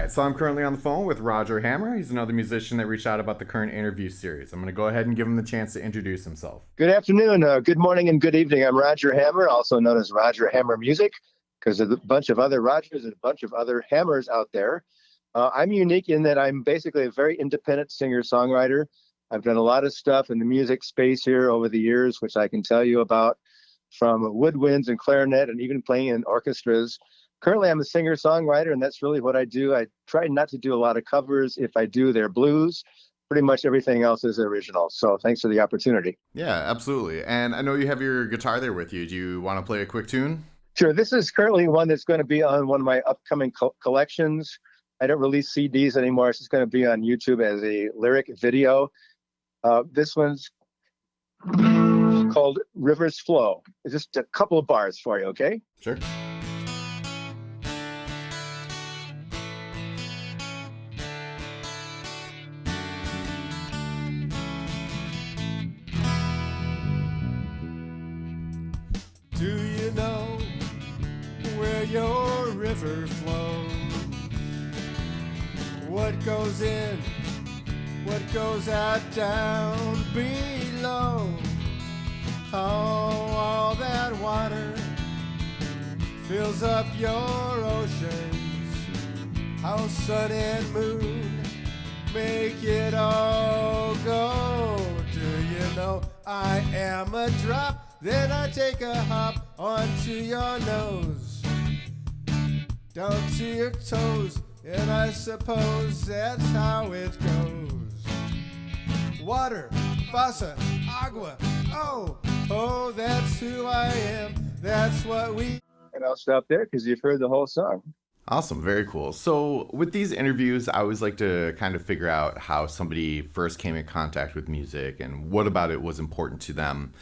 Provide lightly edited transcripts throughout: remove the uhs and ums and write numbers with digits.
right, so I'm currently on the phone with Roger Hammer. He's another musician that reached out about the current interview series. I'm going to go ahead and give him the chance to introduce himself. Good afternoon, good morning, and good evening. I'm Roger Hammer, also known as Roger Hammer Music, because there's a bunch of other Rogers and a bunch of other Hammers out there. I'm unique in that I'm basically a very independent singer-songwriter. I've done a lot of stuff in the music space here over the years, which I can tell you about, from woodwinds and clarinet and even playing in orchestras. Currently, I'm a singer-songwriter, and that's really what I do. I try not to do a lot of covers. If I do, they're blues. Pretty much everything else is original. So thanks for the opportunity. Yeah, absolutely. And I know you have your guitar there with you. Do you want to play a quick tune? Sure. This is currently one that's going to be on one of my upcoming collections. I don't release CDs anymore. It's just going to be on YouTube as a lyric video. This one's called Rivers Flow. It's just a couple of bars for you, okay? Sure. Do you know where your river flows? What goes in, what goes out down below? How all that water fills up your oceans. How sun and moon make it all go. Do you know I am a drop? Then I take a hop onto your nose, down to your toes, and I suppose that's how it goes. Water, fossa, agua, oh, that's who I am, that's what we... And I'll stop there because you've heard the whole song. Awesome. Very cool. So with these interviews, I always like to kind of figure out how somebody first came in contact with music and what about it was important to them.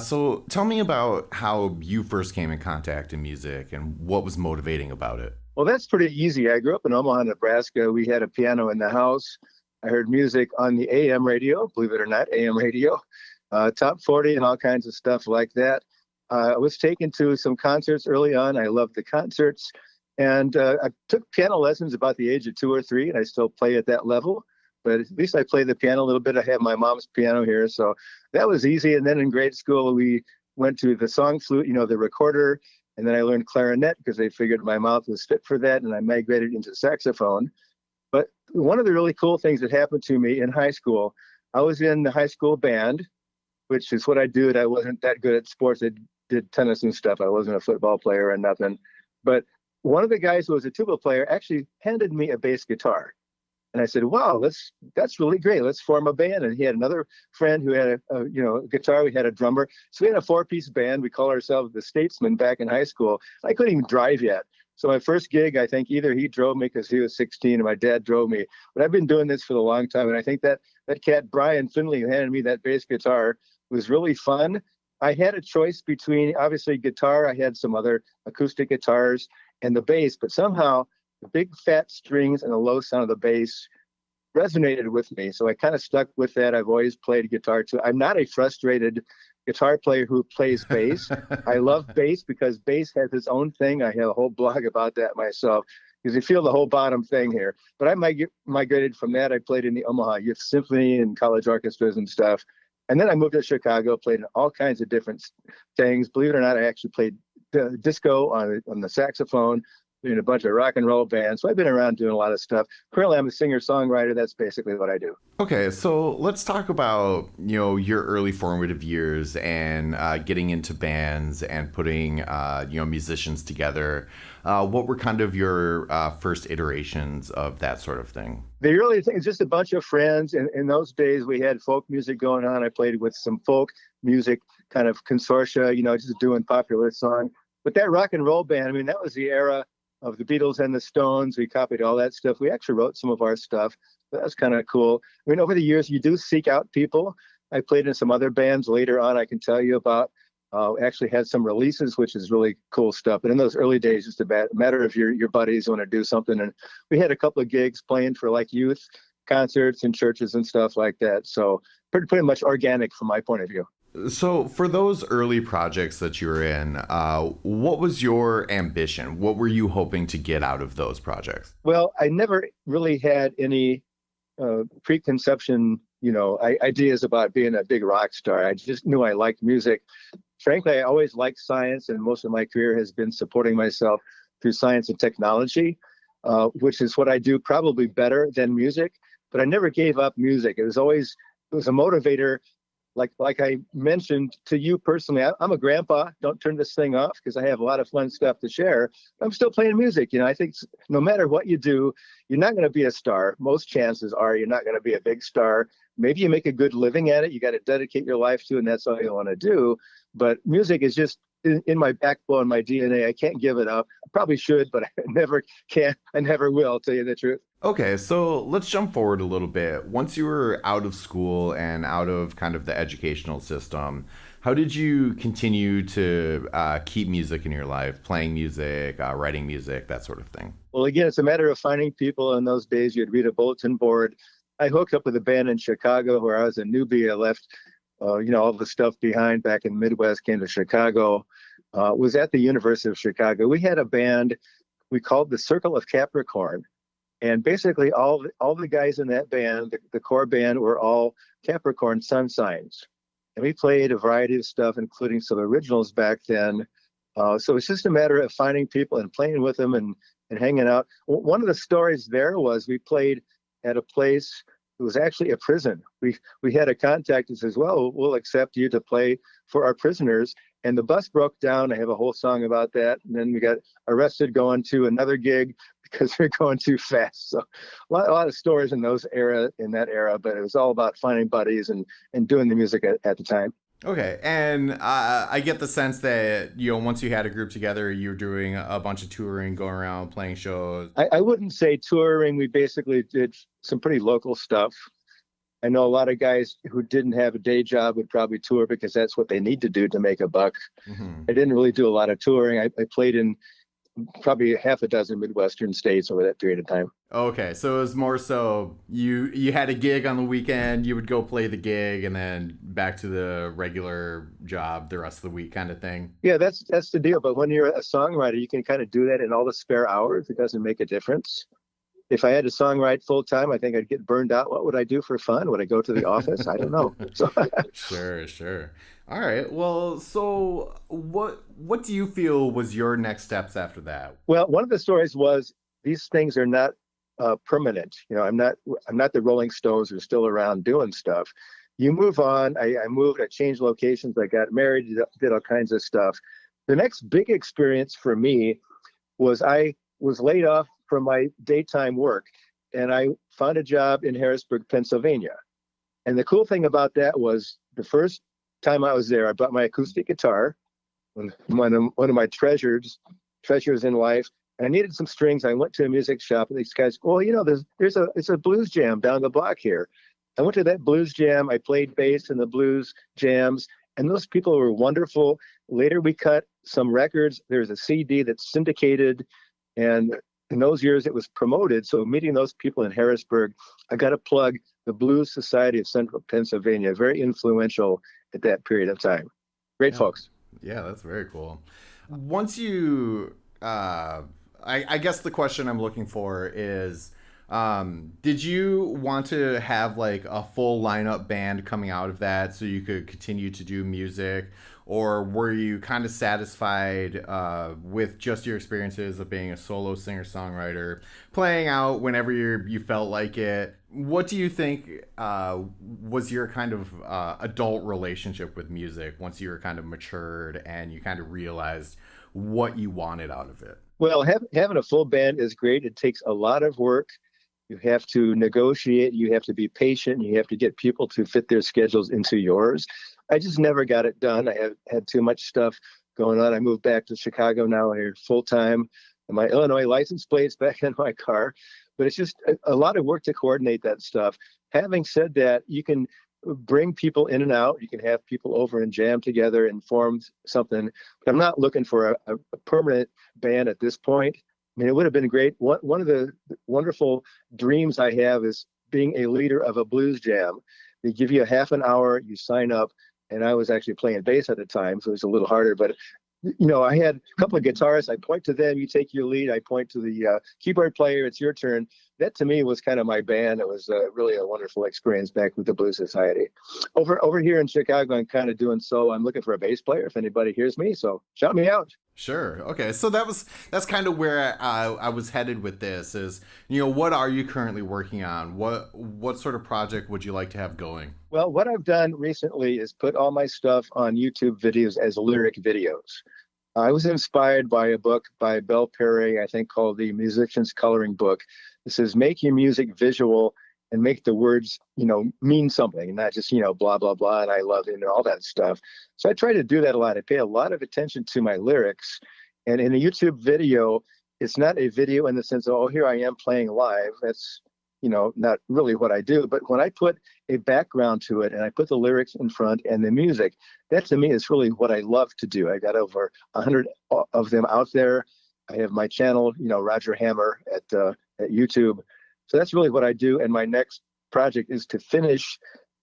So tell me about how you first came in contact in music and what was motivating about it. Well, that's pretty easy. I grew up in Omaha, Nebraska. We had a piano in the house. I heard music on the AM radio, believe it or not, AM radio, top 40 and all kinds of stuff like that. I was taken to some concerts early on. I loved the concerts. And I took piano lessons about the age of 2 or 3, and I still play at that level. But at least I play the piano a little bit. I have my mom's piano here, so that was easy. And then in grade school, we went to the song flute, the recorder, and then I learned clarinet because they figured my mouth was fit for that, and I migrated into saxophone. But one of the really cool things that happened to me in high school, I was in the high school band, which is what I did. I wasn't that good at sports. I did tennis and stuff. I wasn't a football player or nothing. But one of the guys who was a tuba player actually handed me a bass guitar. And I said, wow, that's really great. Let's form a band. And he had another friend who had a guitar. We had a drummer. So we had a 4-piece band. We called ourselves the Statesmen back in high school. I couldn't even drive yet. So my first gig, I think either he drove me because he was 16 and my dad drove me. But I've been doing this for a long time. And I think that cat, Brian Finley, who handed me that bass guitar, was really fun. I had a choice between, obviously, guitar. I had some other acoustic guitars and the bass, but somehow the big fat strings and the low sound of the bass resonated with me. So I kind of stuck with that. I've always played guitar too. I'm not a frustrated guitar player who plays bass. I love bass because bass has its own thing. I have a whole blog about that myself because you feel the whole bottom thing here. But I migrated from that. I played in the Omaha Youth Symphony and college orchestras and stuff. And then I moved to Chicago, played in all kinds of different things. Believe it or not, I actually played disco on the saxophone in a bunch of rock and roll bands. So I've been around doing a lot of stuff. Currently, I'm a singer-songwriter. That's basically what I do. Okay, so let's talk about, your early formative years and getting into bands and putting, musicians together. What were kind of your first iterations of that sort of thing? The early thing is just a bunch of friends. In those days, we had folk music going on. I played with some folk music kind of consortia, just doing popular songs. But that rock and roll band, that was the era of the Beatles and the Stones. We copied all that stuff. We actually wrote some of our stuff. That was kind of cool. Over the years, you do seek out people. I played in some other bands later on I can tell you about. Actually had some releases, which is really cool stuff. But in those early days, just a matter of your buddies want to do something. And we had a couple of gigs playing for like youth concerts and churches and stuff like that. So pretty much organic from my point of view. So, for those early projects that you were in, what was your ambition? What were you hoping to get out of those projects? Well, I never really had any preconception, ideas about being a big rock star. I just knew I liked music. Frankly, I always liked science, and most of my career has been supporting myself through science and technology, which is what I do probably better than music. But I never gave up music. It was a motivator. Like I mentioned to you personally, I'm a grandpa. Don't turn this thing off because I have a lot of fun stuff to share. I'm still playing music. I think no matter what you do, you're not going to be a star. Most chances are you're not going to be a big star. Maybe you make a good living at it. You got to dedicate your life to, and that's all you want to do. But music is just in my backbone, my DNA. I can't give it up. I probably should, but I never can. I never will, tell you the truth. Okay, so let's jump forward a little bit. Once you were out of school and out of kind of the educational system, how did you continue to keep music in your life, playing music, writing music, that sort of thing? Well, again, it's a matter of finding people. In those days, you'd read a bulletin board. I hooked up with a band in Chicago where I was a newbie. I left, all the stuff behind back in the Midwest, came to Chicago, was at the University of Chicago. We had a band we called the Circle of Capricorn. And basically, all the guys in that band, the core band, were all Capricorn sun signs. And we played a variety of stuff, including some originals back then. So it's just a matter of finding people and playing with them and hanging out. One of the stories there was we played at a place. It was actually a prison. We had a contact that says, "Well, we'll accept you to play for our prisoners." And the bus broke down. I have a whole song about that. And then we got arrested going to another gig because we are going too fast. So a lot of stories in that era, but it was all about finding buddies and doing the music at the time. Okay, and I get the sense that once you had a group together, you were doing a bunch of touring, going around playing shows. I wouldn't say touring. We basically did some pretty local stuff. I know a lot of guys who didn't have a day job would probably tour because that's what they need to do to make a buck. Hmm. I didn't really do a lot of touring. I played in probably half a dozen Midwestern states over that period of time. Okay, so it was more so you had a gig on the weekend, you would go play the gig, and then back to the regular job the rest of the week, kind of thing. Yeah, that's the deal. But when you're a songwriter, you can kind of do that in all the spare hours. It doesn't make a difference. If I had to songwrite full time, I think I'd get burned out. What would I do for fun? Would I go to the office? I don't know. So Sure. All right. Well, so what do you feel was your next steps after that? well, one of the stories was these things are not permanent. I'm not the Rolling Stones who are still around doing stuff. You move on. I moved. I changed locations. I got married. Did all kinds of stuff. The next big experience for me was I was laid off from my daytime work, and I found a job in Harrisburg, Pennsylvania. And the cool thing about that was the first time I was there, I brought my acoustic guitar, one of my treasures in life. And I needed some strings. I went to a music shop, and these guys, well, it's a blues jam down the block here. I went to that blues jam. I played bass in the blues jams, and those people were wonderful. Later, we cut some records. There's a CD that's syndicated, and in those years, it was promoted. So meeting those people in Harrisburg, I got to plug the Blues Society of Central Pennsylvania, very influential at that period of time. Great Yeah. folks. Yeah, that's very cool. Once you, I guess the question I'm looking for is, did you want to have like a full lineup band coming out of that so you could continue to do music? Or were you kind of satisfied with just your experiences of being a solo singer-songwriter, playing out whenever you felt like it? What do you think was your kind of adult relationship with music once you were kind of matured and you kind of realized what you wanted out of it? Well, having a full band is great. It takes a lot of work. You have to negotiate. You have to be patient. You have to get people to fit their schedules into yours. I just never got it done. I have had too much stuff going on. I moved back to Chicago now here full time. My Illinois license plate's back in my car, but it's just a lot of work to coordinate that stuff. Having said that, you can bring people in and out. You can have people over and jam together and form something. But I'm not looking for a permanent band at this point. I mean, it would have been great. One of the wonderful dreams I have is being a leader of a blues jam. They give you a half an hour, you sign up, and I was actually playing bass at the time, so it was a little harder. But I had a couple of guitarists. I point to them, you take your lead. I point to the keyboard player, it's your turn. That to me was kind of my band. It was really a wonderful experience back with the Blues Society. Over here in Chicago, I'm kind of doing solo. I'm looking for a bass player if anybody hears me, so shout me out. Sure. Okay. So that's kind of where I was headed with this is, what are you currently working on? What sort of project would you like to have going? Well, what I've done recently is put all my stuff on YouTube videos as lyric videos. I was inspired by a book by Bel Perry, I think called The Musician's Coloring Book. It says, make your music visual and make the words, mean something, and not just, blah, blah, blah, and I love it and all that stuff. So I try to do that a lot. I pay a lot of attention to my lyrics. And in a YouTube video, it's not a video in the sense of, oh, here I am playing live. That's, not really what I do. But when I put a background to it and I put the lyrics in front and the music, that to me is really what I love to do. I got over 100 of them out there. I have my channel, Roger Hammer at YouTube. So that's really what I do. And my next project is to finish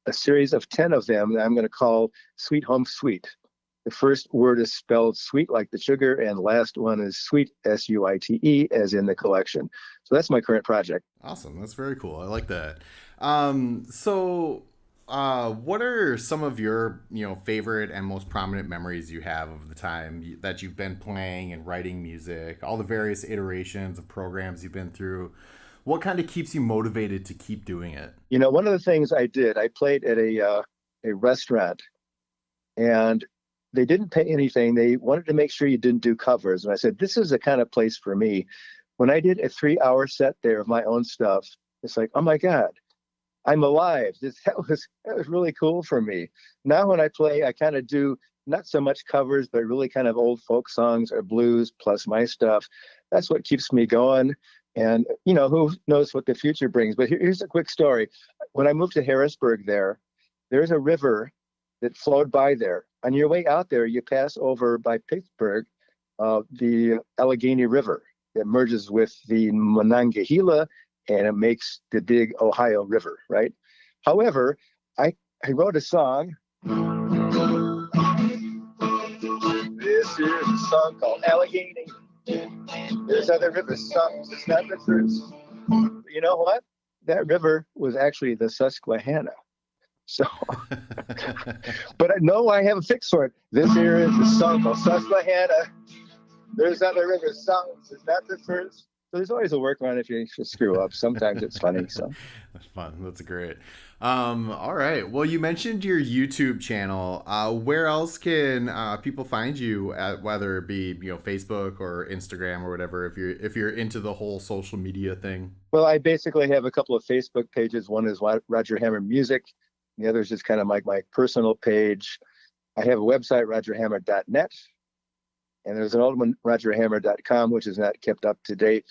a series of 10 of them that I'm going to call Sweet Home Suite. The first word is spelled sweet like the sugar, and the last one is sweet, S-U-I-T-E, as in the collection. So that's my current project. Awesome. That's very cool. I like that. What are some of your, favorite and most prominent memories you have of the time that you've been playing and writing music, all the various iterations of programs you've been through? What kind of keeps you motivated to keep doing it? One of the things I did, I played at a restaurant, and they didn't pay anything. They wanted to make sure you didn't do covers. And I said, this is the kind of place for me. When I did a 3-hour set there of my own stuff, it's like, oh my God, I'm alive. That was really cool for me. Now when I play, I kind of do not so much covers, but really kind of old folk songs or blues plus my stuff. That's what keeps me going. And, who knows what the future brings. But here's a quick story. When I moved to Harrisburg there's a river that flowed by there. On your way out there, you pass over by Pittsburgh, the Allegheny River. It merges with the Monongahela, and it makes the big Ohio River, right? However, I wrote a song. This is a song called Allegheny. There's other river songs. It's not the first. You know what? That river was actually the Susquehanna. So, but I know I have a fix for it. This here is the song called Susquehanna. There's other river songs. It's not the first. So there's always a workaround if you screw up. Sometimes it's funny. So that's fun. That's great. All right. Well, you mentioned your YouTube channel. Where else can people find you at, whether it be Facebook or Instagram or whatever, if you're into the whole social media thing? Well, I basically have a couple of Facebook pages. One is Roger Hammer Music. The other is just kind of like my personal page. I have a website, rogerhammer.net. And there's an old one, rogerhammer.com, which is not kept up to date.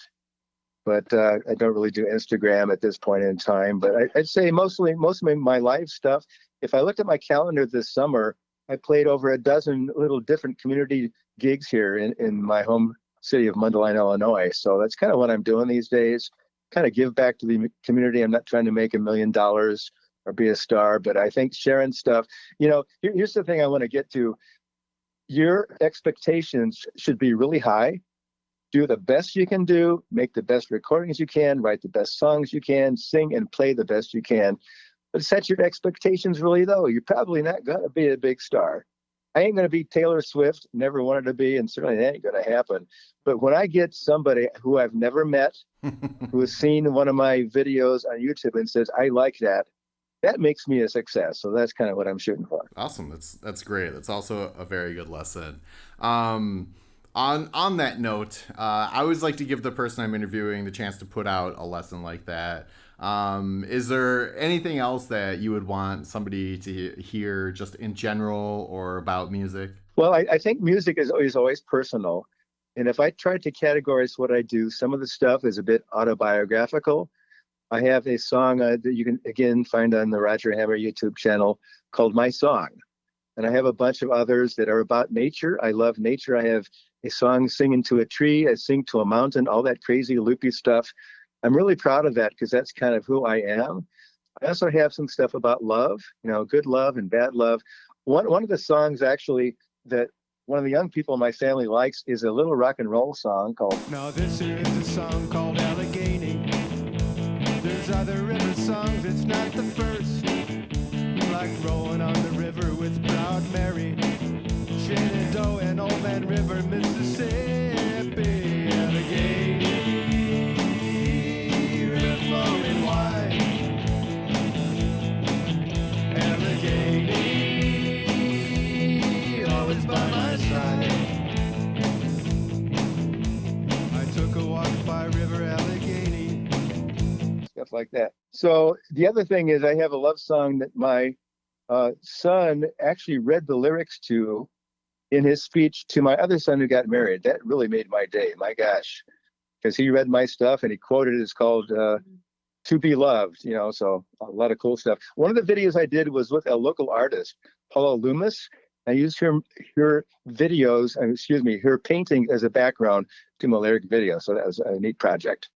But I don't really do Instagram at this point in time. But I'd say most of my live stuff, if I looked at my calendar this summer, I played over a dozen little different community gigs here in my home city of Mundelein, Illinois. So that's kind of what I'm doing these days. Kind of give back to the community. I'm not trying to make $1 million or be a star, but I think sharing stuff, here's the thing I want to get to. Your expectations should be really high. Do the best you can do, make the best recordings you can, write the best songs you can, sing and play the best you can. But set your expectations really low. You're probably not going to be a big star. I ain't going to be Taylor Swift, never wanted to be, and certainly that ain't going to happen. But when I get somebody who I've never met, who has seen one of my videos on YouTube and says, I like that, that makes me a success. So that's kind of what I'm shooting for. Awesome. That's great. That's also a very good lesson. On that note, I always like to give the person I'm interviewing the chance to put out a lesson like that. Is there anything else that you would want somebody to hear just in general or about music? Well, I think music is always personal. And if I tried to categorize what I do, some of the stuff is a bit autobiographical. I have a song that you can, again, find on the Roger Hammer YouTube channel called My Song. And I have a bunch of others that are about nature. I love nature. I have a song, Singing to a Tree. I sing to a mountain, all that crazy loopy stuff. I'm really proud of that because that's kind of who I am. I also have some stuff about love, good love and bad love. One of the songs actually that one of the young people in my family likes is a little rock and roll song called. Now this here is a song called Allegheny. There's other river songs, it's not the first. Like rolling on the river with Proud Mary, Shenandoah and Old Man River, Mississippi, Allegheny, river flowing wide, Allegheny, always by my side. I took a walk by River Allegheny. Stuff like that. So the other thing is I have a love song that my son actually read the lyrics to in his speech to my other son who got married. That really made my day. My gosh, because he read my stuff and he quoted it. It's called "To Be Loved." You know, so a lot of cool stuff. One of the videos I did was with a local artist, Paula Loomis. I used her videos, her painting as a background to my lyric video. So that was a neat project.